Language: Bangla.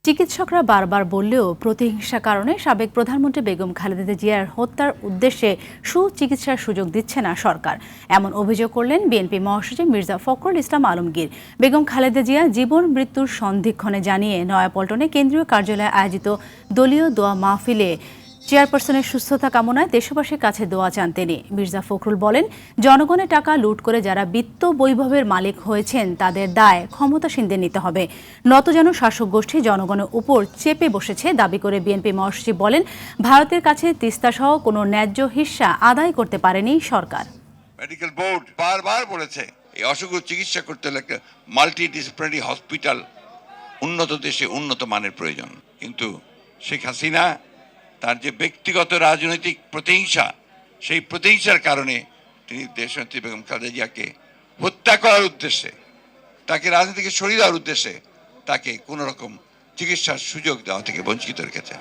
চিকিৎসকরা বারবার বললেও প্রতিহিংসার কারণে সাবেক প্রধানমন্ত্রী বেগম খালেদা জিয়ার হত্যার উদ্দেশ্যে সুচিকিৎসার সুযোগ দিচ্ছে না সরকার। এমন অভিযোগ করলেন বিএনপি মহাসচিব মির্জা ফখরুল ইসলাম আলমগীর। বেগম খালেদা জিয়া জীবন মৃত্যুর সন্ধিক্ষণে জানিয়ে নয়াপল্টনে কেন্দ্রীয় কার্যালয়ে আয়োজিত দলীয় দোয়া মাহফিলে চেয়ারপারসনের সুস্থতা কামনায় দেশবাসীর কাছে দোয়া চান তিনি। মির্জা ফখরুল বলেন, জনগণের টাকা লুট করে যারা বিত্ত বৈভবের মালিক হয়েছেন তাদের দায় ক্ষমতাসীনদের নিতে হবে। নতজানু শাসক গোষ্ঠী জনগণের উপর চেপে বসেছে দাবি করে বিএনপি মহাসচিব বলেন, ভারতের কাছে তিস্তাসহ কোনো ন্যায্য হিস্সা আদায় করতে পারেনি সরকার। মেডিকেল বোর্ড বারবার বলেছে এই অসুখ চিকিৎসা করতে হলে একটা মাল্টি ডিসিপ্লিনারি হসপিটাল উন্নত দেশে উন্নত মানের প্রয়োজন। কিন্তু শেখ হাসিনা তার যে ব্যক্তিগত রাজনৈতিক প্রতিহিংসা, সেই প্রতিহিংসার কারণে তিনি দেশনেত্রী বেগম খালেদা জিয়াকে হত্যা করার উদ্দেশ্যে, তাকে রাজনীতি থেকে সরিয়ে দেওয়ার উদ্দেশ্যে তাকে কোনো রকম চিকিৎসার সুযোগ দেওয়া থেকে বঞ্চিত রেখেছে।